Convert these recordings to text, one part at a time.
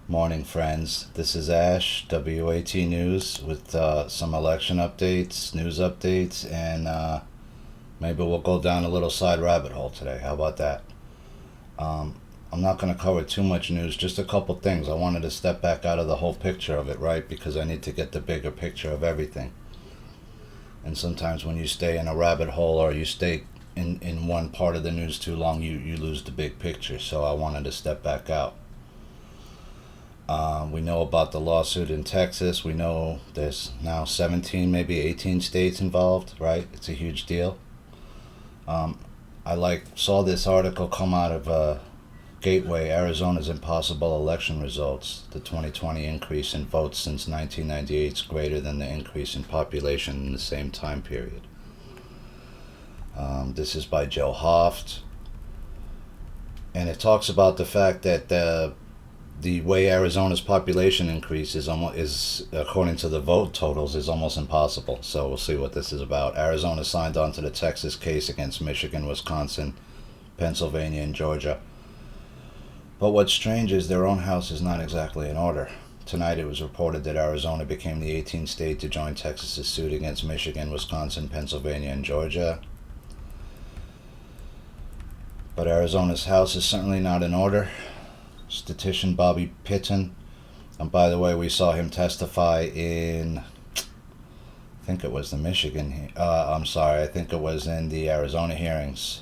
Morning, friends. This is Ash, WAT News, with some election updates, news updates, and maybe we'll go down a little side rabbit hole today. How about that? I'm not going to cover too much news, just a couple things. I wanted to step back out of the whole picture of it, right? Because I need to get the bigger picture of everything. And sometimes when you stay in a rabbit hole or you stay in one part of the news too long, you lose the big picture. So I wanted to step back out. We know about the lawsuit in Texas. We know there's now 17, maybe 18 states involved, right? It's a huge deal. I saw this article come out of Gateway, Arizona's impossible election results. The 2020 increase in votes since 1998 is greater than the increase in population in the same time period. This is by Joe Hoft. And it talks about the fact that the way Arizona's population increase is according to the vote totals, is almost impossible. So we'll see what this is about. Arizona signed on to the Texas case against Michigan, Wisconsin, Pennsylvania, and Georgia. But what's strange is their own house is not exactly in order. Tonight it was reported that Arizona became the 18th state to join Texas's suit against Michigan, Wisconsin, Pennsylvania, and Georgia. But Arizona's house is certainly not in order. Statistician Bobby Pitton, and by the way, we saw him testify in, I think it was the Michigan, I think it was in the Arizona hearings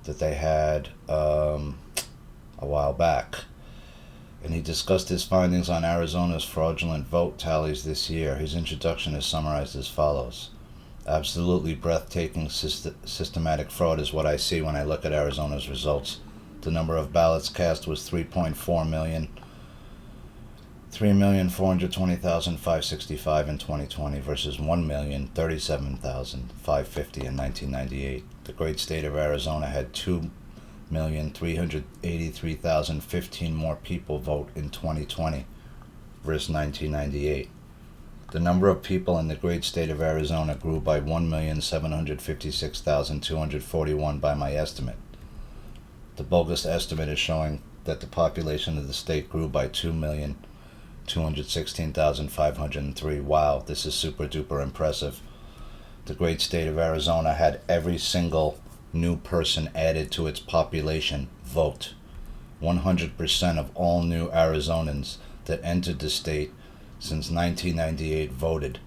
that they had a while back. And he discussed his findings on Arizona's fraudulent vote tallies this year. His introduction is summarized as follows. Absolutely breathtaking systematic fraud is what I see when I look at Arizona's results. The number of ballots cast was 3.4 million, 3,420,565 in 2020 versus 1,037,550 in 1998. The great state of Arizona had 2,383,015 more people vote in 2020 versus 1998. The number of people in the great state of Arizona grew by 1,756,241 by my estimate. The bogus estimate is showing that the population of the state grew by 2,216,503. Wow, this is super duper impressive. The great state of Arizona had every single new person added to its population vote. 100% of all new Arizonans that entered the state since 1998 voted.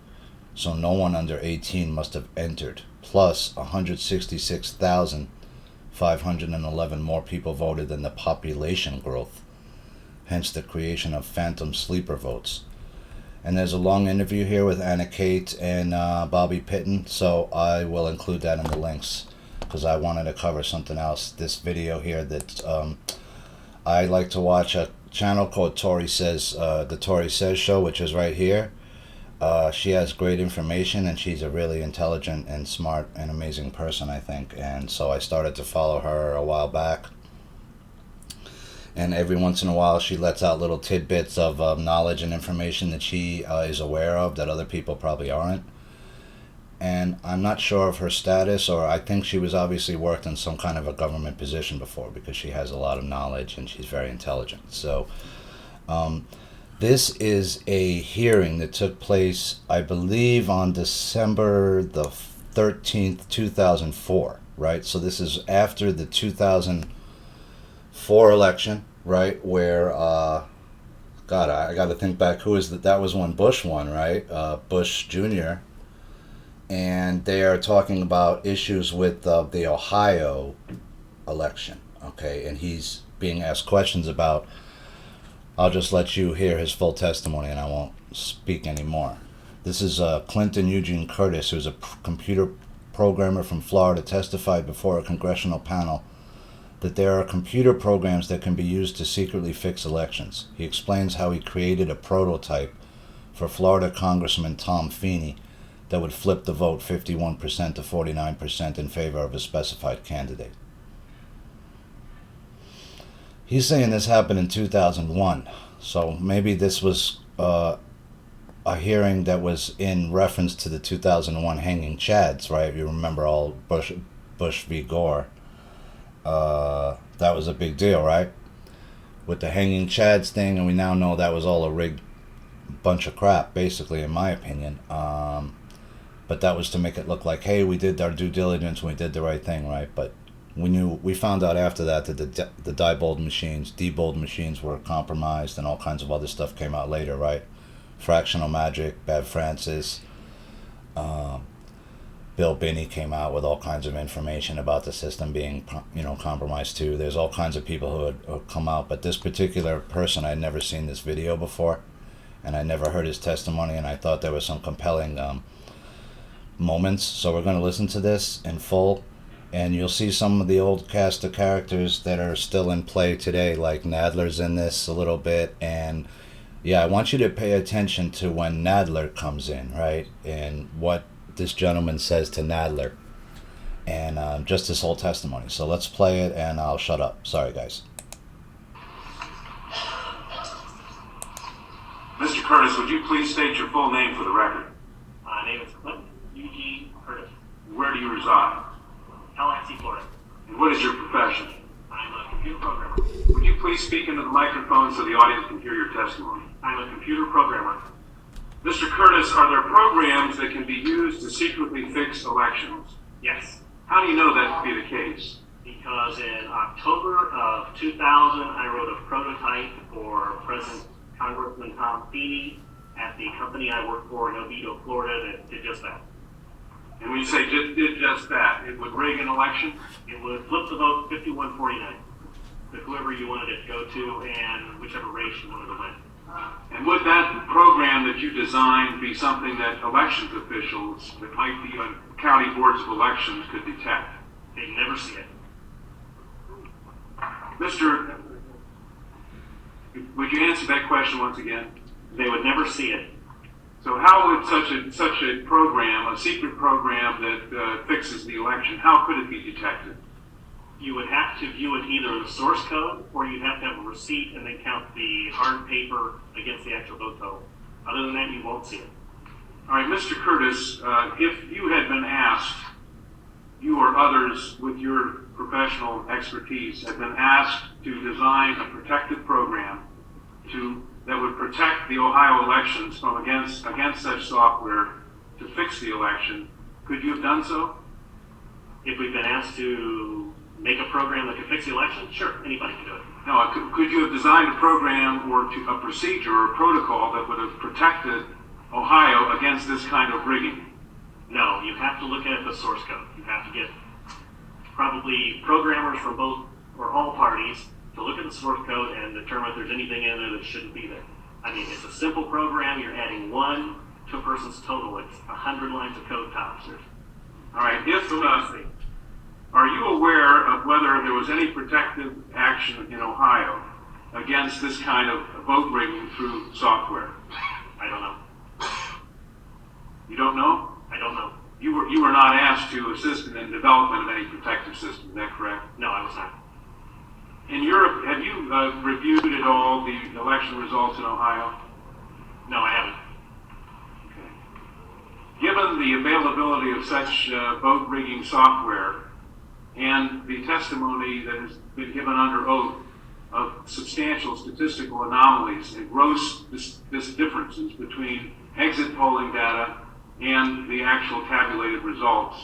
So no one under 18 must have entered. Plus 166,511 more people voted than the population growth, hence the creation of phantom sleeper votes. And there's a long interview here with Anna Kate and Bobby Pitton, so I will include that in the links because I wanted to cover something else. This video here that I like to watch a channel called Tori Says, the Tori Says Show, which is right here. She has great information, and she's a really intelligent and smart and amazing person, I think. And so I started to follow her a while back. And every once in a while, she lets out little tidbits of knowledge and information that she is aware of that other people probably aren't. And I'm not sure of her status, or I think she was obviously worked in some kind of a government position before because she has a lot of knowledge and she's very intelligent. So, this is a hearing that took place, I believe, on December the 13th, 2004, right? So this is after the 2004 election, right? Where, I got to think back, who is that? That was when Bush won, right? Bush Jr. And they are talking about issues with the Ohio election, okay? And he's being asked questions about. I'll just let you hear his full testimony and I won't speak anymore. This is Clinton Eugene Curtis, who's a computer programmer from Florida, testified before a congressional panel that there are computer programs that can be used to secretly fix elections. He explains how he created a prototype for Florida Congressman Tom Feeney that would flip the vote 51% to 49% in favor of a specified candidate. He's saying this happened in 2001, so maybe this was a hearing that was in reference to the 2001 hanging Chads, right? You remember all Bush v. Gore. That was a big deal, right? with the hanging chads thing, and we now know that was all a rigged bunch of crap, basically, in my opinion. But that was to make it look like, hey, we did our due diligence, we did the right thing, right? But we found out after that the debold machines were compromised, and all kinds of other stuff came out later, right? Fractional Magic, Bev Francis, Bill Binney came out with all kinds of information about the system being, compromised too. There's all kinds of people who had come out, but this particular person, I'd never seen this video before, and I never heard his testimony, and I thought there was some compelling moments. So we're going to listen to this in full, and you'll see some of the old cast of characters that are still in play today, like Nadler's in this a little bit, and yeah, I want you to pay attention to when Nadler comes in, right, and what this gentleman says to Nadler, and just his whole testimony. So let's play it, and I'll shut up. Sorry, guys. Mr. Curtis, would you please state your full name for the record? My name is Clinton Eugene Curtis. Where do you reside? Tallahassee, Florida. And what is your profession? I'm a computer programmer. Would you please speak into the microphone so the audience can hear your testimony? I'm a computer programmer. Mr. Curtis, are there programs that can be used to secretly fix elections? Yes, How do you know that to be the case? because in October of 2000, I wrote a prototype for President Congressman Tom Feeney at the company I work for in Oviedo, Florida, that did just that. And when you say did just that, it would rig an election? It would flip the vote 51-49 to whoever you wanted it to go to and whichever race you wanted to win. And would that program that you designed be something that elections officials that might be on county boards of elections could detect? They'd never see it. Mr. Would you answer that question once again? They would never see it. So how would such a program, a secret program that fixes the election, how could it be detected? You would have to view it either the source code, or you'd have to have a receipt and then count the hard paper against the actual vote total. Other than that, you won't see it. All right, Mr. Curtis, if you had been asked, you or others with your professional expertise had been asked to design a protective program that would protect the Ohio elections from against such software to fix the election, could you have done so? If we've been asked to make a program that can fix the election, sure, anybody can do it. No, could you have designed a program or a procedure or a protocol that would have protected Ohio against this kind of rigging? No, you have to look at the source code. You have to get probably programmers from both or all parties to look at the source code and determine if there's anything in there that shouldn't be there. I mean, it's a simple program. You're adding 1 to a person's total. It's 100 lines of code tops. All right, are you aware of whether there was any protective action in Ohio against this kind of vote rigging through software? I don't know. You don't know? I don't know. You were not asked to assist in the development of any protective system, is that correct? No, I was not. In Europe, have you reviewed at all the election results in Ohio? No, I haven't. Okay. Given the availability of such vote rigging software and the testimony that has been given under oath of substantial statistical anomalies and gross differences between exit polling data and the actual tabulated results,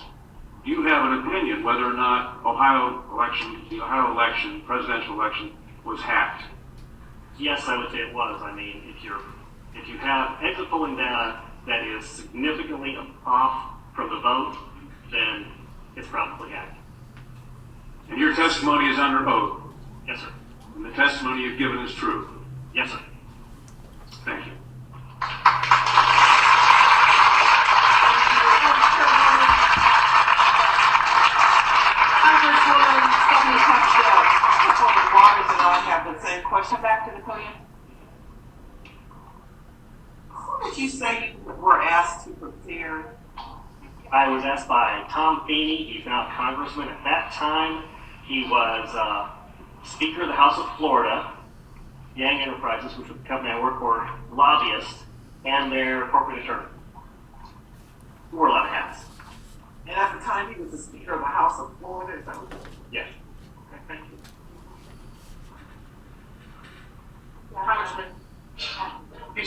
do you have an opinion whether or not the Ohio election, presidential election, was hacked? Yes, I would say it was. I mean, if you have exit polling data that is significantly off from the vote, then it's probably hacked. And your testimony is under oath? Yes, sir. And the testimony you've given is true? Yes, sir. Thank you. I have the same question back to the podium. Who did you say you were asked to prepare? I was asked by Tom Feeney. He's now a congressman. At that time, he was Speaker of the House of Florida, Yang Enterprises, which was the company I work for, lobbyist, and their corporate attorney. He wore a lot of hats. And at the time, he was the Speaker of the House of Florida. Is that what? Yes. Okay, thank you.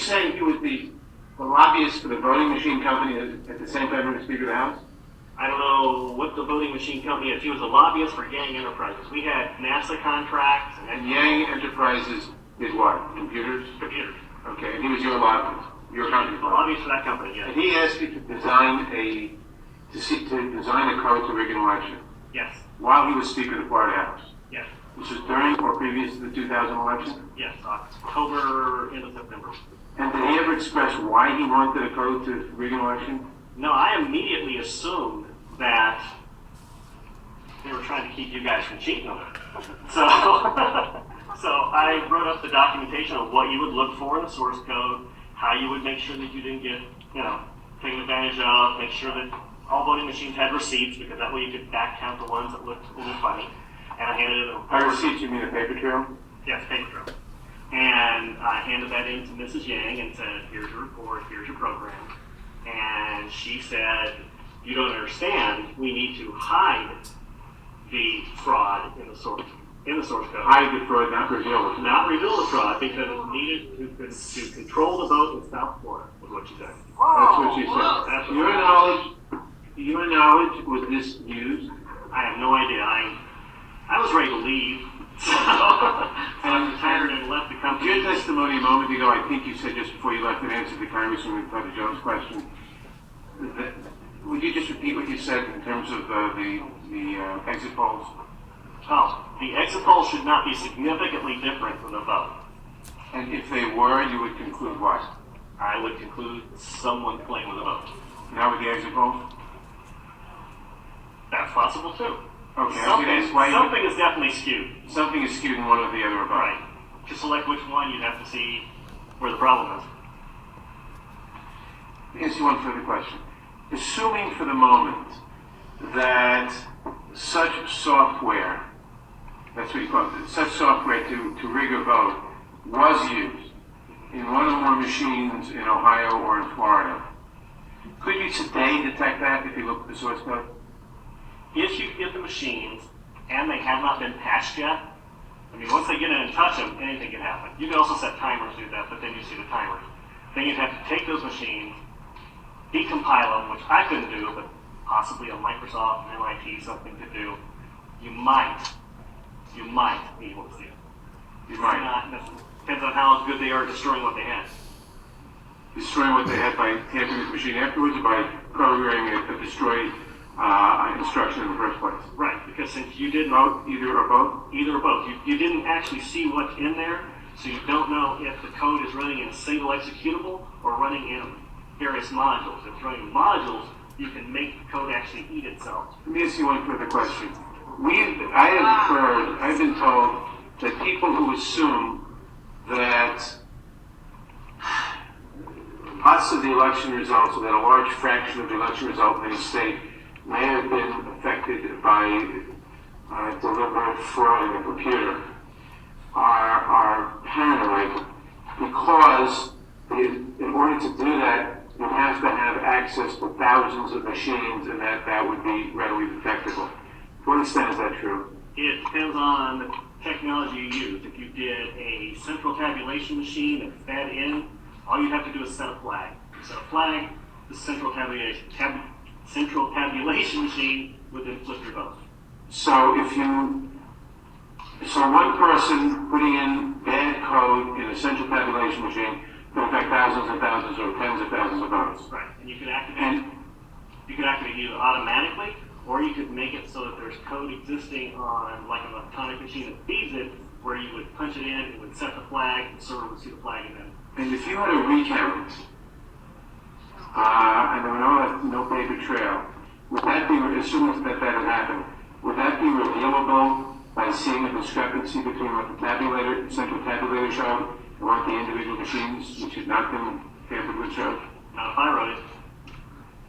saying he was the lobbyist for the voting machine company at the same time he was Speaker of the House? I don't know what the voting machine company is. He was a lobbyist for Yang Enterprises. We had NASA contracts And Yang Enterprises did what? Computers? computers. Okay, and he was your lobbyist, your company. A lobbyist for that company, yes. And he asked you to design a code to rig an election Yes, while he was Speaker of the Florida House. yes, This was during or previous to the 2000 election? yes. October into September. And did he ever express why he wanted a code to rig an election? No, I immediately assumed that they were trying to keep you guys from cheating on it. So, so I wrote up the documentation of what you would look for in the source code, how you would make sure that you didn't get, taken advantage of, make sure that all voting machines had receipts, because that way you could back count the ones that looked a little funny. And I handed it By receipts, you mean a paper trail? Yes, paper trail. And I handed that in to Mrs. Yang and said, here's your report, here's your program. And she said, you don't understand, we need to hide the fraud in the source code. Hide the fraud, not reveal it. Not reveal the fraud, because it needed to control the vote in South Florida, was what she said. That's what she Whoa. said. That's what Your knowledge, was this used? I have no idea. I was ready to leave. So I retired and left the company. Your testimony a moment ago, I think you said just before you left, in answer to Congressman Brother Jones' question. Would you just repeat what you said in terms of the exit polls? Oh, the exit polls should not be significantly different from the vote. And if they were, you would conclude what? I would conclude someone playing with the vote. Not with the exit polls? That's possible too. Okay, I was going to ask why Something is definitely skewed. something is skewed in one or the other about. Right. To select which one, you'd have to see where the problem is. Let me ask you one further question. Assuming for the moment that such software, that's what you call it, such software to rig a vote was used in one or more machines in Ohio or in Florida, could you today detect that if you look at the source code? If you get the machines and they have not been patched yet, I mean, once they get in and touch them, anything can happen. You can also set timers to do that, but then you see the timers. Then you'd have to take those machines, decompile them, which I couldn't do, but possibly a Microsoft and MIT something to do. You might be able to see it. You might. Depends on how good they are at destroying what they had. Destroying what they had by tampering the machine afterwards or by programming a destroyed instruction in the first place? Right, because since you didn't Either or both? either or both, you didn't actually see what's in there, so you don't know if the code is running in a single executable or running in various modules. If it's running in modules, you can make the code actually eat itself. Let me ask you one further question. I've been told that people who assume that parts of the election results, or that a large fraction of the election result in a state may have been affected by deliberate fraud in the computer, are paranoid because in order to do that, you have to have access to thousands of machines, and that would be readily detectable. To what extent is that true? It depends on the technology you use. If you did a central tabulation machine that fed in, all you have to do is set a flag. You set a flag, the central tabulation machine would then flip your vote. So one person putting in bad code in a central tabulation machine could affect thousands and thousands or tens of thousands of votes. Right, and you could activate it either automatically, or you could make it so that there's code existing on like an electronic machine that feeds it, where you would punch it in, it would set the flag, the server would see the flag, and then. And if you had a recount, and there were no paper trail, would that be, assuming that had happened, would that be revealable by seeing a discrepancy between what the central tabulator showed and what the individual machines, which had not been tampered with, showed? Now, if I wrote it,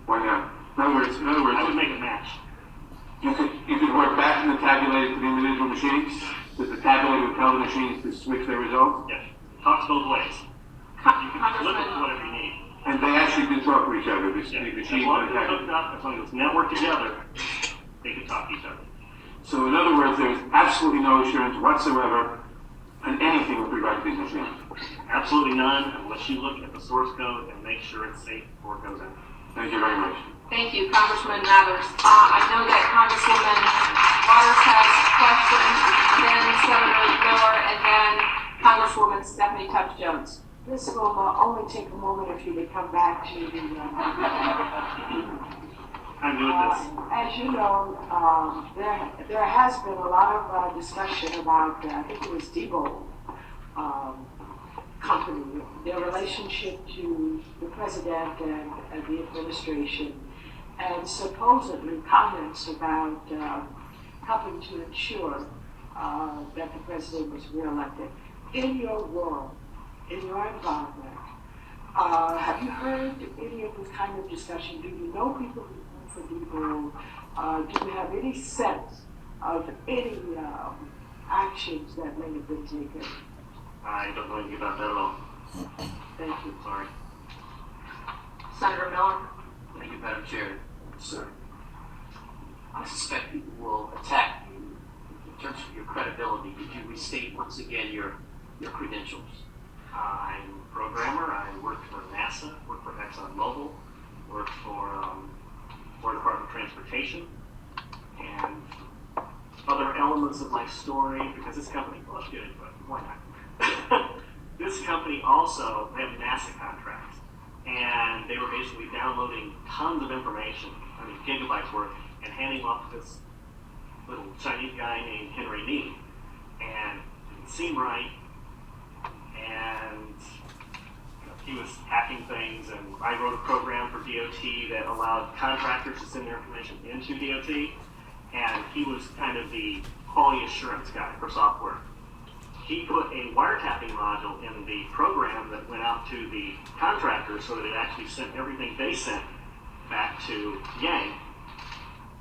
Why not? In other words, I would make it match. you could work back from the tabulator to the individual machines, that the tabulator would tell the machines to switch their results, Yes, talks both ways. You can flip it to whatever you need. and they actually did talk to each other, the Yeah. As machines long and as the it's tabulator. hooked up, as long as it's networked together, they can talk to each other. So in other words, there's absolutely no assurance whatsoever on anything with regard to these machines. absolutely none unless you look at the source code and make sure it's safe before it goes in. Thank you very much. Thank you, Congressman Mathers. I know that Congresswoman Waters has questions, then Senator Miller, and then Congresswoman Stephanie Tubbs Jones. This will only take a moment if you would come back to the. I'm good with this. As you know, there has been a lot of discussion about, I think it was Debo company, their relationship to the president and the administration, and supposedly comments about helping to ensure that the president was reelected. In your world, in your environment, have you heard any of this kind of discussion? Do you know people who vote for Debo? Do you have any sense of any actions that may have been taken? I don't know anything about that at all. Thank you. Sorry. Senator Miller. Thank you, Madam Chair. Sir. I suspect people will attack you in terms of your credibility. Could you restate once again your credentials? I'm a programmer. I worked for NASA, worked for ExxonMobil, worked for Department of Transportation, and other elements of my story, because this company, well, it's good, but why not? This company also had NASA contracts, and they were basically downloading tons of information, I mean gigabytes worth, and handing off to this little Chinese guy named Henry Nee, and it didn't seem right, and he was hacking things, and I wrote a program for DOT that allowed contractors to send their information into DOT, and he was kind of the quality assurance guy for software. He put a wiretapping module in the program that went out to the contractors so that it actually sent everything they sent back to Yang.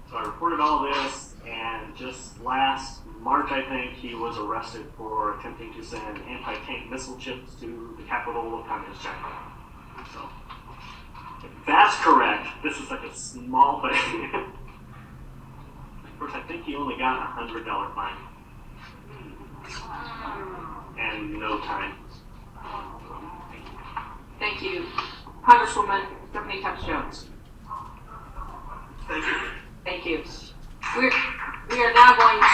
So I reported all this, and just last March, I think, he was arrested for attempting to send anti-tank missile chips to the capital of Communist China. So, if that's correct, this is like a small thing. Of course, I think he only got a $100 fine. And no time. Thank you. Congresswoman Stephanie Tubbs Jones. Thank you. Thank you. We are now going to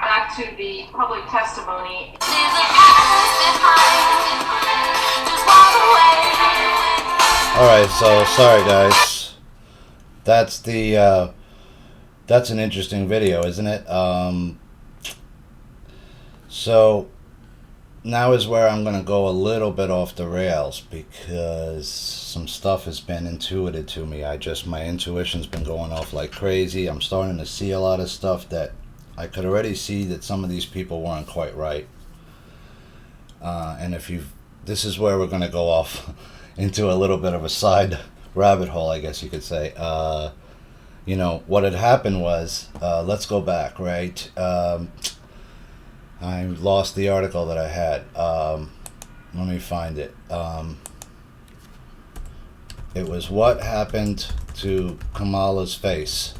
back to the public testimony. All right, so sorry guys. That's the that's an interesting video, isn't it? So now is where I'm going to go a little bit off the rails because some stuff has been intuited to me. My intuition's been going off like crazy. I'm starting to see a lot of stuff that I could already see that some of these people weren't quite right. And this is where we're going to go off into a little bit of a side rabbit hole, I guess you could say. You know, what had happened was, let's go back, right? I lost the article that I had. Let me find it. It was what happened to Kamala's face,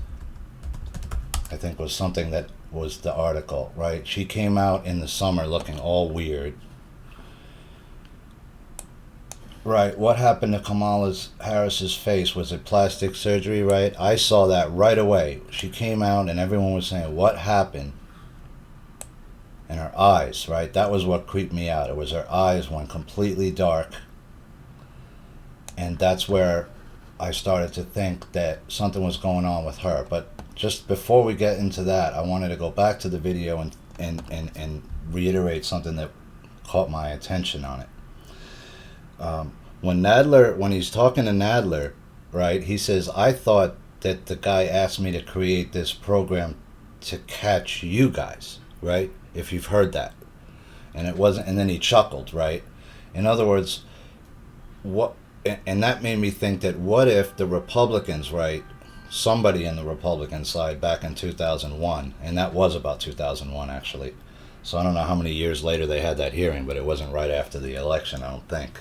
I think was something that was the article, right? She came out in the summer looking all weird. Right, what happened to Kamala Harris's face? Was it plastic surgery, right? I saw that right away. She came out and everyone was saying, what happened? And her eyes, right? That was what creeped me out. It was her eyes went completely dark. And that's where I started to think that something was going on with her. But just before we get into that, I wanted to go back to the video and reiterate something that caught my attention on it. When he's talking to Nadler, right, he says, I thought that the guy asked me to create this program to catch you guys, right? If you've heard that. And it wasn't, and then he chuckled, right? In other words, and that made me think that what if the Republicans, right, somebody in the Republican side back in 2001, and that was about 2001 actually, so I don't know how many years later they had that hearing, but it wasn't right after the election, I don't think.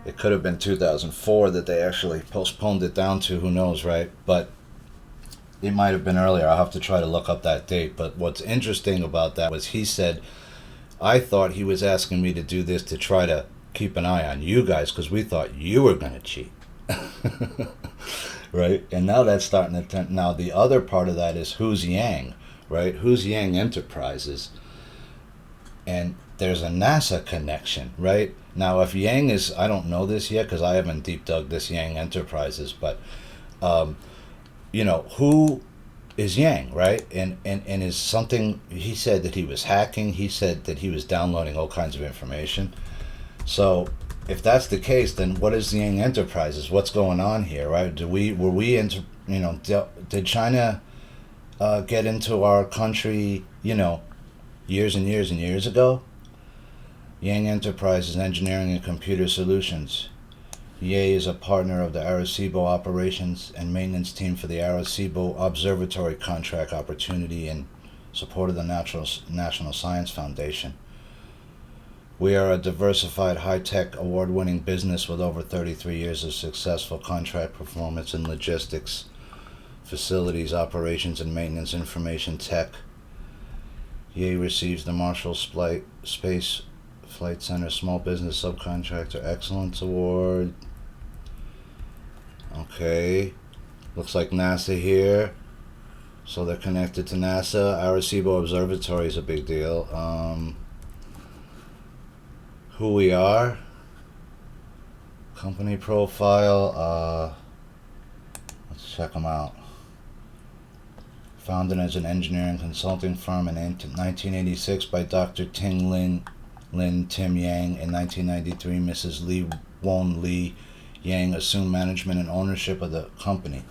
It could have been 2004 that they actually postponed it down to, who knows, right? But it might have been earlier. I'll have to try to look up that date. But what's interesting about that was he said, I thought he was asking me to do this to try to keep an eye on you guys because we thought you were going to cheat. Right? And now that's starting to turn. Now, the other part of that is who's Yang, right? Who's Yang Enterprises? And there's a NASA connection, right? Now, if Yang is, I don't know this yet because I haven't deep dug this Yang Enterprises, but, who is Yang, right? And is something, he said that he was hacking, he said that he was downloading all kinds of information. So, if that's the case, then what is the Yang Enterprises? What's going on here, right? Did China get into our country, years and years and years ago? Yang Enterprises Engineering and Computer Solutions. Ye is a partner of the Arecibo Operations and Maintenance Team for the Arecibo Observatory Contract Opportunity in support of the National Science Foundation. We are a diversified, high-tech, award-winning business with over 33 years of successful contract performance in logistics, facilities, operations, and maintenance information tech. Ye receives the Marshall Space Flight Center Small Business Subcontractor Excellence Award. Okay. Looks like NASA here. So they're connected to NASA. Arecibo Observatory is a big deal. Who we are. Company profile. Let's check them out. Founded as an engineering consulting firm in 1986 by Dr. Ting Lin Tim Yang. In 1993, Mrs. Lee Won Lee Yang assumed management and ownership of the company.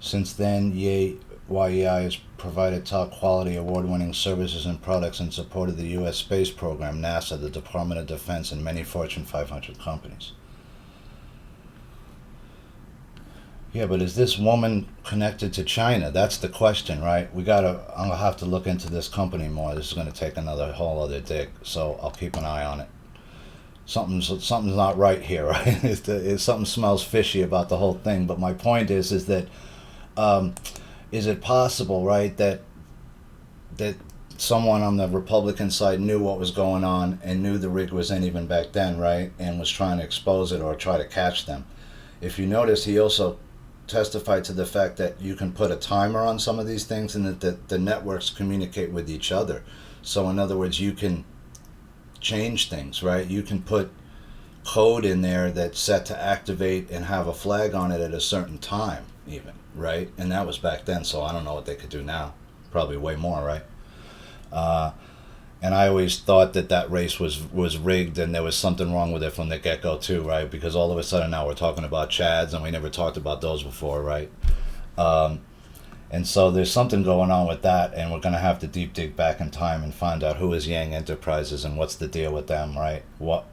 Since then, YEI has provided top-quality, award-winning services and products in support of the U.S. space program, NASA, the Department of Defense, and many Fortune 500 companies. Yeah, but is this woman connected to China? That's the question, right? I'm gonna have to look into this company more. This is gonna take another whole other dig, so I'll keep an eye on it. Something's not right here, right? Something smells fishy about the whole thing. But my point is that is it possible, right, that someone on the Republican side knew what was going on and knew the rig was in even back then, right, and was trying to expose it or try to catch them? If you notice, he also testified to the fact that you can put a timer on some of these things and that the networks communicate with each other. So in other words, you can change things, right? You can put code in there that's set to activate and have a flag on it at a certain time even, right? And that was back then, so I don't know what they could do now. Probably way more, right? And I always thought that race was rigged and there was something wrong with it from the get-go too, right? Because all of a sudden now we're talking about Chads and we never talked about those before, right? And so there's something going on with that, and we're going to have to deep dig back in time and find out who is Yang Enterprises and what's the deal with them, right? What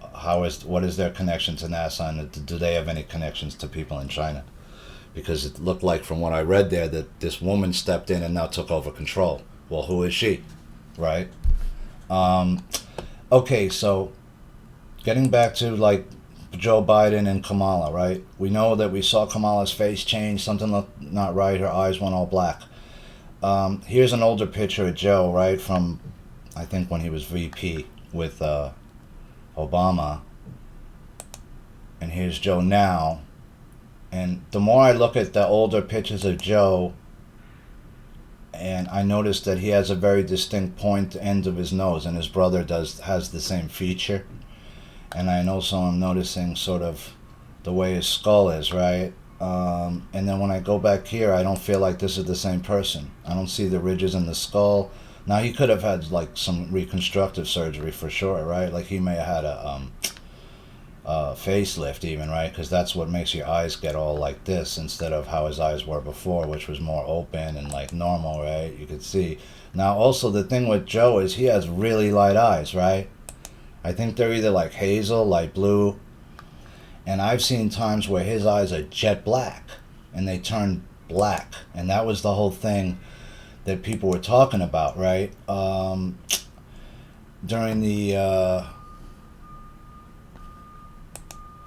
is their connection to NASA, and do they have any connections to people in China? Because it looked like from what I read there that this woman stepped in and now took over control. Well, who is she, right? Okay, so getting back to like Joe Biden and Kamala, right? We know that we saw Kamala's face change, something looked not right, her eyes went all black. Here's an older picture of Joe, right, from I think when he was VP with Obama. And here's Joe now. And the more I look at the older pictures of Joe, and I noticed that he has a very distinct point end of his nose, and his brother has the same feature. And I also am noticing sort of the way his skull is, right? And then when I go back here, I don't feel like this is the same person. I don't see the ridges in the skull. Now, he could have had like some reconstructive surgery for sure, right? Like he may have had a facelift even, right? Because that's what makes your eyes get all like this instead of how his eyes were before, which was more open and like normal, right? You could see. Now, also the thing with Joe is he has really light eyes, right? I think they're either like hazel, light blue. And I've seen times where his eyes are jet black and they turn black. And that was the whole thing that people were talking about, right? During the,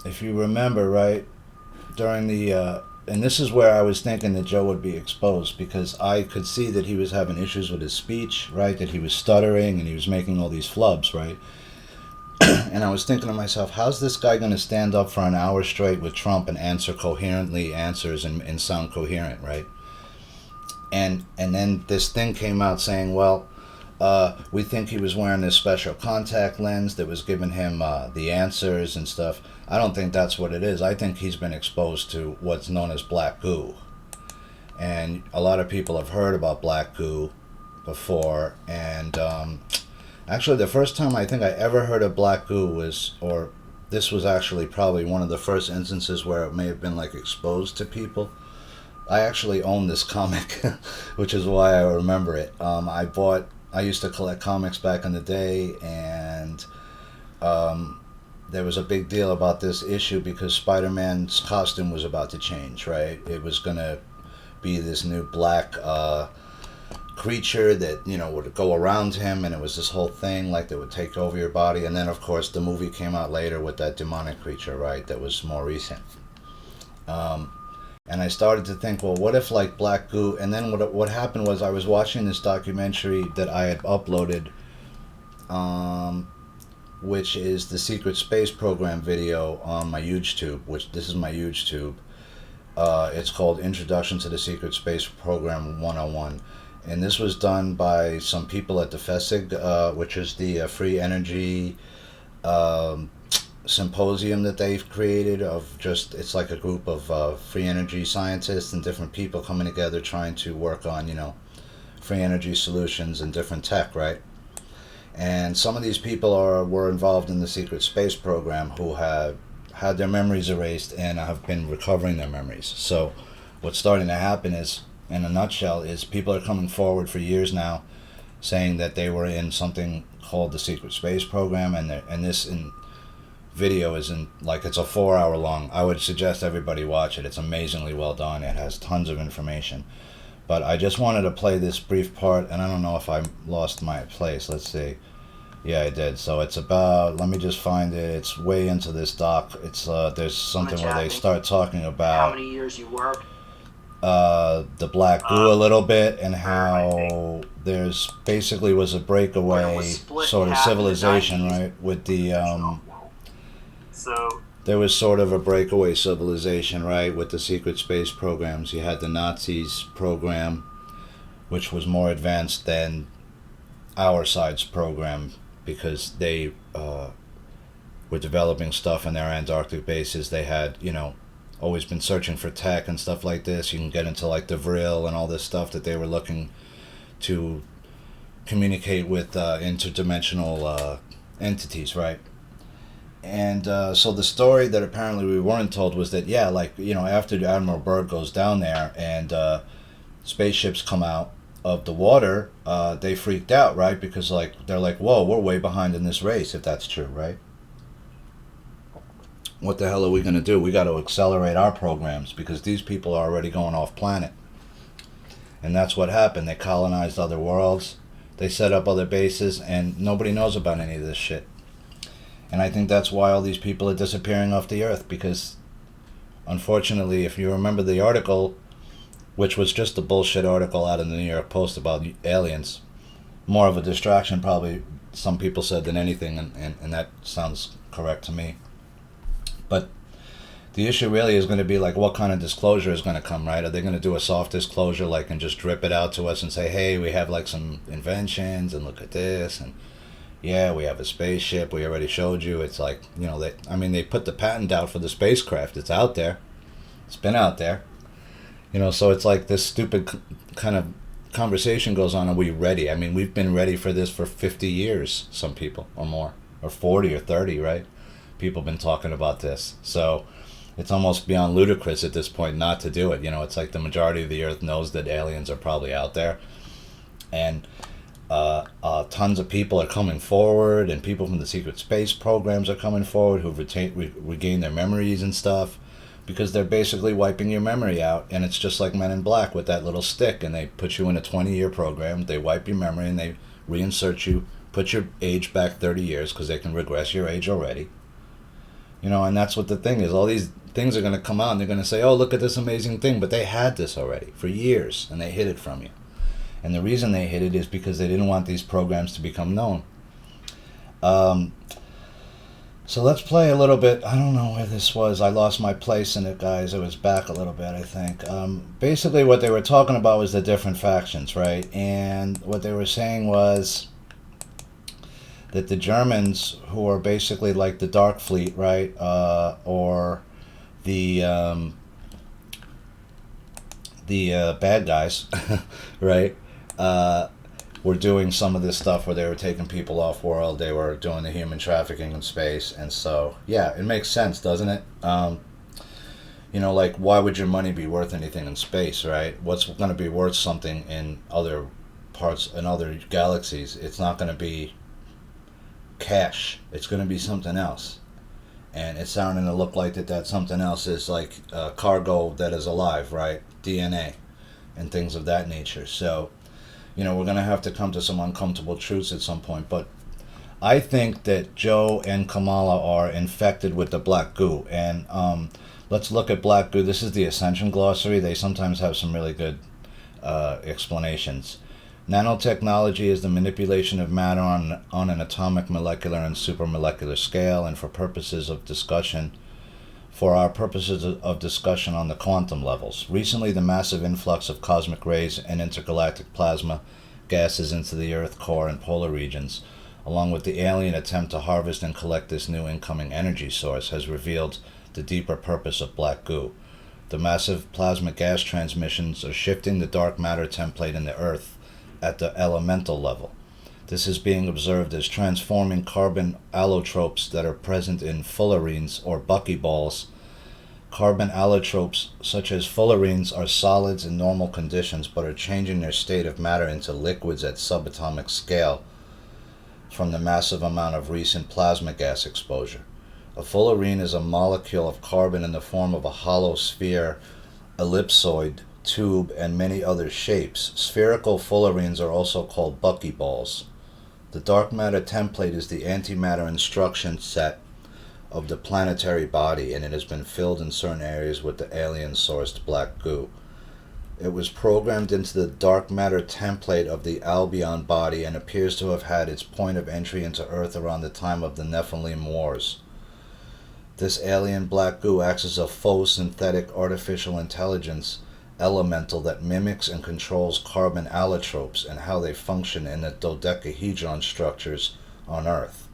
if you remember, right, during the and this is where I was thinking that Joe would be exposed, because I could see that he was having issues with his speech, right? That he was stuttering and he was making all these flubs, right? And I was thinking to myself, how's this guy going to stand up for an hour straight with Trump and answer coherently answers and sound coherent, right? And then this thing came out saying, well, we think he was wearing this special contact lens that was giving him the answers and stuff. I don't think that's what it is. I think he's been exposed to what's known as black goo. And a lot of people have heard about black goo before. And actually, the first time I think I ever heard of black goo was, or this was actually probably one of the first instances where it may have been like exposed to people. I actually own this comic, which is why I remember it. I used to collect comics back in the day, and there was a big deal about this issue because Spider-Man's costume was about to change, right? It was going to be this new black creature that, you know, would go around him, and it was this whole thing like that would take over your body. And then, of course, the movie came out later with that demonic creature, right? That was more recent. And I started to think, well, what if like black goo? And then what happened was I was watching this documentary that I had uploaded, which is the Secret Space Program video on my YouTube, which this is my YouTube. It's called Introduction to the Secret Space Program 101. And this was done by some people at the FESIG, which is the free energy symposium that they've created of just, it's like a group of free energy scientists and different people coming together trying to work on, you know, free energy solutions and different tech, right? And some of these people were involved in the secret space program who have had their memories erased and have been recovering their memories. So what's starting to happen is, in a nutshell, is people are coming forward for years now saying that they were in something called the secret space program, and this video isn't like, it's a 4-hour long. I would suggest everybody watch it. It's amazingly well done. It has tons of information. But I just wanted to play this brief part, and I don't know if I lost my place. Let's see. Yeah, I did. So it's about, let me just find it. It's way into this doc. It's there's something where they start talking about how many years you work, the black goo a little bit, and how there's basically was a breakaway sort of civilization, right? With the So there was sort of a breakaway civilization, right, with the secret space programs. You had the Nazis program, which was more advanced than our side's program, because they were developing stuff in their Antarctic bases. They had, you know, always been searching for tech and stuff like this. You can get into like the Vril and all this stuff that they were looking to communicate with interdimensional entities, right? And so the story that apparently we weren't told was that, yeah, like, you know, after Admiral Byrd goes down there and spaceships come out of the water, they freaked out, right? Because, like, they're like, whoa, we're way behind in this race, if that's true, right? What the hell are we going to do? We got to accelerate our programs because these people are already going off planet. And that's what happened. They colonized other worlds. They set up other bases, and nobody knows about any of this shit. And I think that's why all these people are disappearing off the earth, because unfortunately, if you remember the article, which was just a bullshit article out of the New York Post about aliens, more of a distraction probably, some people said, than anything, and that sounds correct to me. But the issue really is going to be like, what kind of disclosure is going to come, right? Are they going to do a soft disclosure, like, and just drip it out to us and say, hey, we have like some inventions, and look at this, and yeah, we have a spaceship, we already showed you. It's like, you know, they put the patent out for the spacecraft. It's out there. It's been out there. You know, so it's like this stupid kind of conversation goes on, are we ready? I mean, we've been ready for this for 50 years, some people, or more, or 40 or 30, right? People have been talking about this. So it's almost beyond ludicrous at this point not to do it. You know, it's like the majority of the earth knows that aliens are probably out there. And tons of people are coming forward, and people from the secret space programs are coming forward who've regained their memories and stuff, because they're basically wiping your memory out. And it's just like Men in Black with that little stick, and they put you in a 20-year program. They wipe your memory and they reinsert you, put your age back 30 years because they can regress your age already. You know, and that's what the thing is. All these things are going to come out and they're going to say, oh, look at this amazing thing. But they had this already for years and they hid it from you. And the reason they hid it is because they didn't want these programs to become known. So let's play a little bit. I don't know where this was. I lost my place in it, guys. It was back a little bit, I think. Basically, what they were talking about was the different factions, right? And what they were saying was that the Germans, who are basically like the Dark Fleet, right, or the bad guys, right, were doing some of this stuff where they were taking people off world, they were doing the human trafficking in space, and so, yeah, it makes sense, doesn't it? You know, like, why would your money be worth anything in space, right? What's going to be worth something in other parts, in other galaxies? It's not going to be cash. It's going to be something else. And it's starting to look like that something else is like cargo that is alive, right? DNA and things of that nature. So, you know, we're going to have to come to some uncomfortable truths at some point. But I think that Joe and Kamala are infected with the black goo. And let's look at black goo. This is the Ascension Glossary. They sometimes have some really good explanations. Nanotechnology is the manipulation of matter on an atomic, molecular, and supramolecular scale, and for our purposes of discussion on the quantum levels. Recently, the massive influx of cosmic rays and intergalactic plasma gases into the Earth core and polar regions, along with the alien attempt to harvest and collect this new incoming energy source, has revealed the deeper purpose of black goo. The massive plasma gas transmissions are shifting the dark matter template in the Earth at the elemental level. This is being observed as transforming carbon allotropes that are present in fullerenes or buckyballs. Carbon allotropes such as fullerenes are solids in normal conditions but are changing their state of matter into liquids at subatomic scale from the massive amount of recent plasma gas exposure. A fullerene is a molecule of carbon in the form of a hollow sphere, ellipsoid, tube, and many other shapes. Spherical fullerenes are also called buckyballs. The dark matter template is the antimatter instruction set of the planetary body, and it has been filled in certain areas with the alien-sourced black goo. It was programmed into the dark matter template of the Albion body and appears to have had its point of entry into Earth around the time of the Nephilim Wars. This alien black goo acts as a faux synthetic artificial intelligence elemental that mimics and controls carbon allotropes and how they function in the dodecahedron structures on Earth.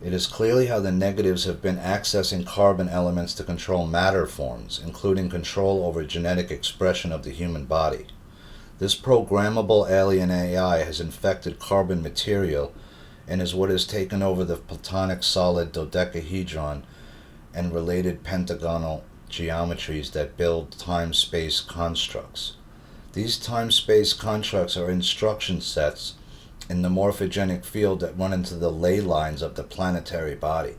It is clearly how the negatives have been accessing carbon elements to control matter forms, including control over genetic expression of the human body. This programmable alien AI has infected carbon material and is what has taken over the platonic solid dodecahedron and related pentagonal geometries that build time-space constructs. These time-space constructs are instruction sets in the morphogenic field that run into the ley lines of the planetary body.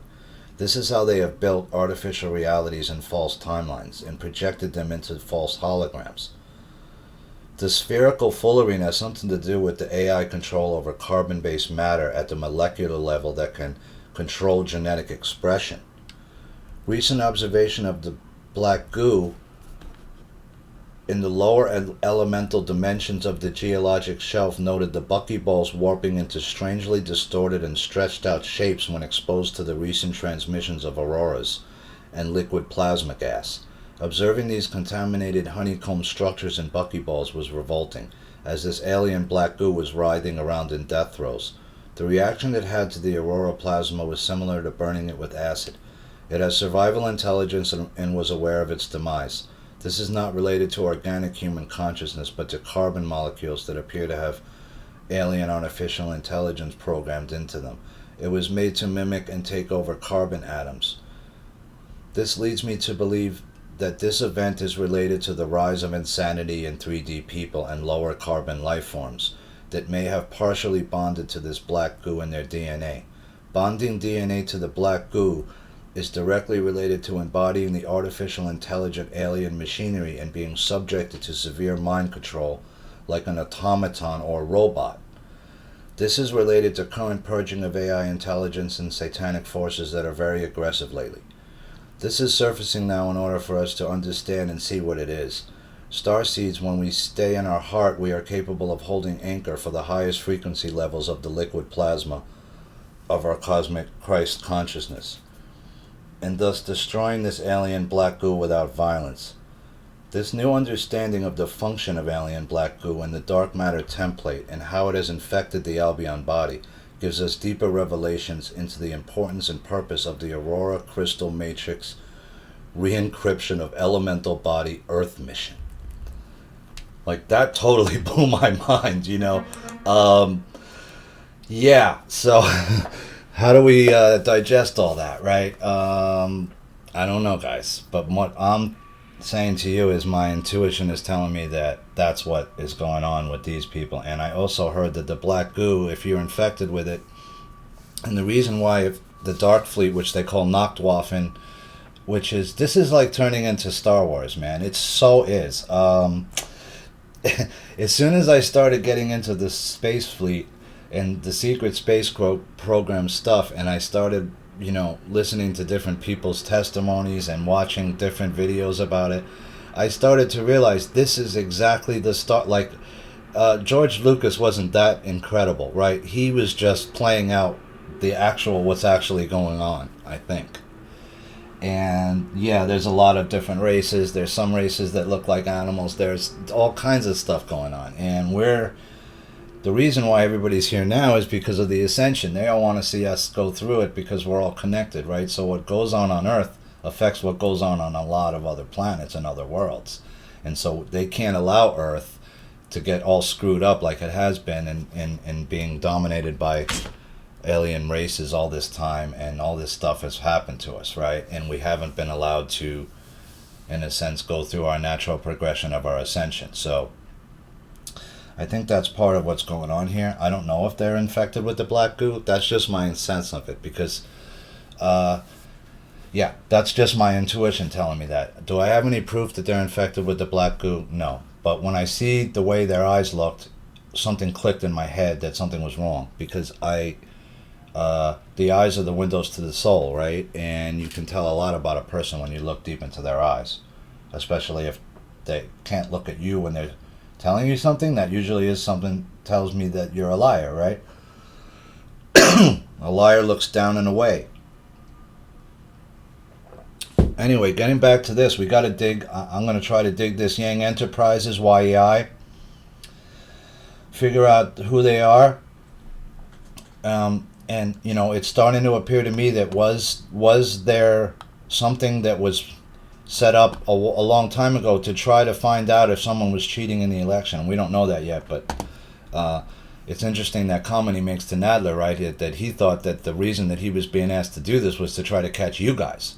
This is how they have built artificial realities and false timelines and projected them into false holograms. The spherical fullerene has something to do with the AI control over carbon-based matter at the molecular level that can control genetic expression. Recent observation of the black goo in the lower elemental dimensions of the geologic shelf noted the buckyballs warping into strangely distorted and stretched out shapes when exposed to the recent transmissions of auroras and liquid plasma gas. Observing these contaminated honeycomb structures in buckyballs was revolting, as this alien black goo was writhing around in death throes. The reaction it had to the aurora plasma was similar to burning it with acid. It has survival intelligence and was aware of its demise. This is not related to organic human consciousness, but to carbon molecules that appear to have alien artificial intelligence programmed into them. It was made to mimic and take over carbon atoms. This leads me to believe that this event is related to the rise of insanity in 3D people and lower carbon life forms that may have partially bonded to this black goo in their DNA. Bonding DNA to the black goo is directly related to embodying the artificial intelligent alien machinery and being subjected to severe mind control like an automaton or robot. This is related to current purging of AI intelligence and satanic forces that are very aggressive lately. This is surfacing now in order for us to understand and see what it is. Starseeds, when we stay in our heart, we are capable of holding anchor for the highest frequency levels of the liquid plasma of our cosmic Christ consciousness, and thus destroying this alien black goo without violence. This new understanding of the function of alien black goo and the dark matter template and how it has infected the Albion body gives us deeper revelations into the importance and purpose of the Aurora Crystal Matrix re-encryption of elemental body Earth mission. Like, that totally blew my mind, you know. Yeah, so how do we digest all that, right? I don't know, guys, but what I'm saying to you is my intuition is telling me that that's what is going on with these people. And I also heard that the black goo, if you're infected with it, and the reason why, if the Dark Fleet, which they call Nachtwaffen, which is, this is like turning into Star Wars, man. It so is. As soon as I started getting into the space fleet and the secret space program stuff, and I started, you know, listening to different people's testimonies and watching different videos about it, I started to realize this is exactly the start. Like, George Lucas wasn't that incredible, right? He was just playing out the actual, what's actually going on, I think. And yeah, there's a lot of different races. There's some races that look like animals. There's all kinds of stuff going on. And the reason why everybody's here now is because of the ascension. They all want to see us go through it because we're all connected, right? So what goes on Earth affects what goes on a lot of other planets and other worlds. And so they can't allow Earth to get all screwed up like it has been and being dominated by alien races all this time, and all this stuff has happened to us, right? And we haven't been allowed to, in a sense, go through our natural progression of our ascension. So I think that's part of what's going on here. I don't know if they're infected with the black goo. That's just my sense of it, because yeah, that's just my intuition telling me that. Do I have any proof that they're infected with the black goo? No. But when I see the way their eyes looked, something clicked in my head that something was wrong, because the eyes are the windows to the soul, right? And you can tell a lot about a person when you look deep into their eyes, especially if they can't look at you when they're telling you something. That usually is something, tells me that you're a liar, right? A liar looks down and away. Anyway, getting back to this, we got to dig. I'm going to try to dig this Yang Enterprises, YEI, figure out who they are. And, you know, it's starting to appear to me that was there something that was set up a long time ago to try to find out if someone was cheating in the election. We don't know that yet, but it's interesting that comment he makes to Nadler, right, that he thought that the reason that he was being asked to do this was to try to catch you guys,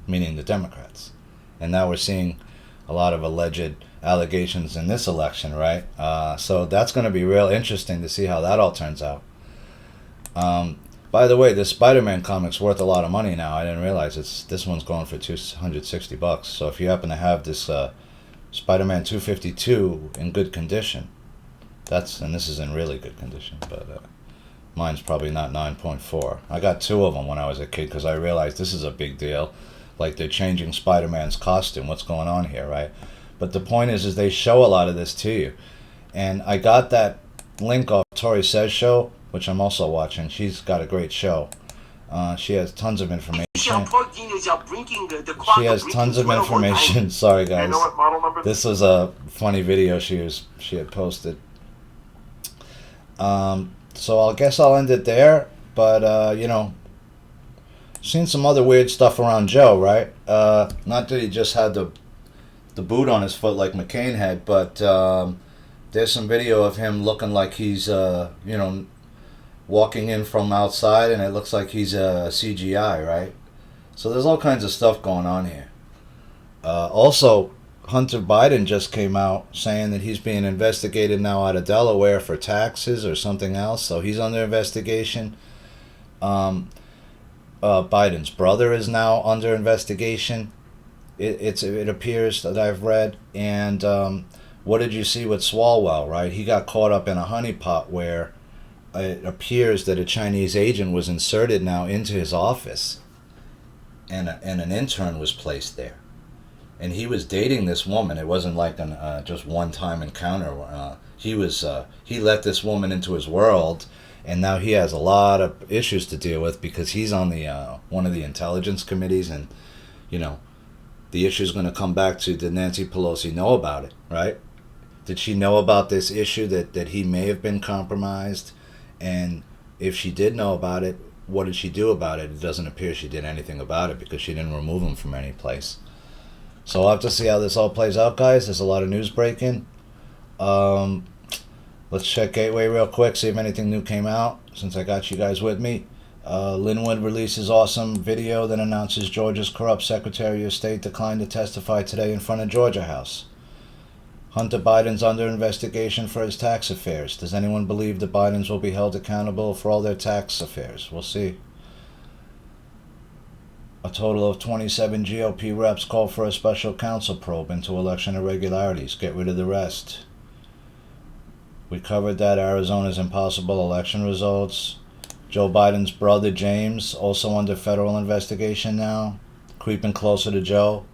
meaning the Democrats. And now we're seeing a lot of alleged allegations in this election, right? So that's going to be real interesting to see how that all turns out. By the way, this Spider-Man comic's worth a lot of money now. I didn't realize this one's going for $260. So if you happen to have this Spider-Man 252 in good condition, and this is in really good condition, but mine's probably not 9.4. I got 2 of them when I was a kid because I realized this is a big deal. Like, they're changing Spider-Man's costume. What's going on here, right? But the point is they show a lot of this to you. And I got that link off Tori Says show, which I'm also watching. She's got a great show. She has tons of information. She has tons of information. Sorry, guys. This was a funny video she had posted. So I guess I'll end it there. But, you know, seen some other weird stuff around Joe, right? Not that he just had the boot on his foot like McCain had, but there's some video of him looking like he's, you know, walking in from outside, and it looks like he's a CGI, right? So there's all kinds of stuff going on here. Also, Hunter Biden just came out saying that he's being investigated now out of Delaware for taxes or something else, so he's under investigation. Biden's brother is now under investigation. It appears that I've read. And what did you see with Swalwell, right? He got caught up in a honeypot where it appears that a Chinese agent was inserted now into his office, and an intern was placed there. And he was dating this woman. It wasn't like an just one-time encounter. He let this woman into his world, and now he has a lot of issues to deal with because he's on the one of the intelligence committees, and you know, the issue is going to come back to, did Nancy Pelosi know about it, right? Did she know about this issue that he may have been compromised? And if she did know about it, what did she do about it? It doesn't appear she did anything about it because she didn't remove him from any place. So we'll have to see how this all plays out, guys. There's a lot of news breaking. Let's check Gateway real quick, see if anything new came out, since I got you guys with me. Linwood releases awesome video that announces Georgia's corrupt Secretary of State declined to testify today in front of Georgia House. Hunter Biden's under investigation for his tax affairs. Does anyone believe the Bidens will be held accountable for all their tax affairs? We'll see. A total of 27 GOP reps called for a special counsel probe into election irregularities. Get rid of the rest. We covered that. Arizona's impossible election results. Joe Biden's brother, James, also under federal investigation now. Creeping closer to Joe.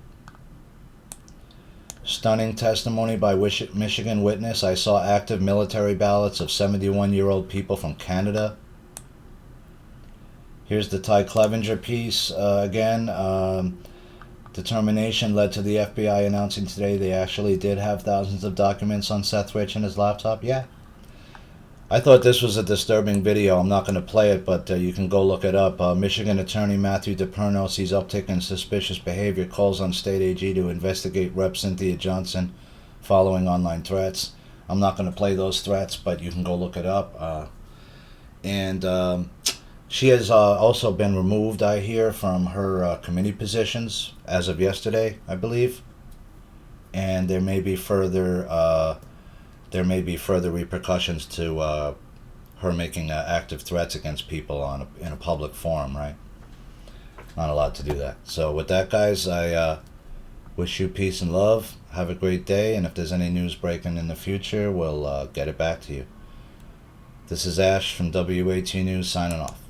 Stunning testimony by Michigan witness. I saw active military ballots of 71-year-old people from Canada. Here's the Ty Clevenger piece again. Determination led to the FBI announcing today they actually did have thousands of documents on Seth Rich and his laptop. Yeah. I thought this was a disturbing video. I'm not going to play it, but you can go look it up. Michigan Attorney Matthew DePerno sees uptick in suspicious behavior, calls on State AG to investigate Rep. Cynthia Johnson following online threats. I'm not going to play those threats, but you can go look it up. She has also been removed, I hear, from her committee positions as of yesterday, I believe. And there may be further repercussions to her making active threats against people in a public forum, right? Not allowed to do that. So with that, guys, I wish you peace and love. Have a great day, and if there's any news breaking in the future, we'll get it back to you. This is Ash from WAT News signing off.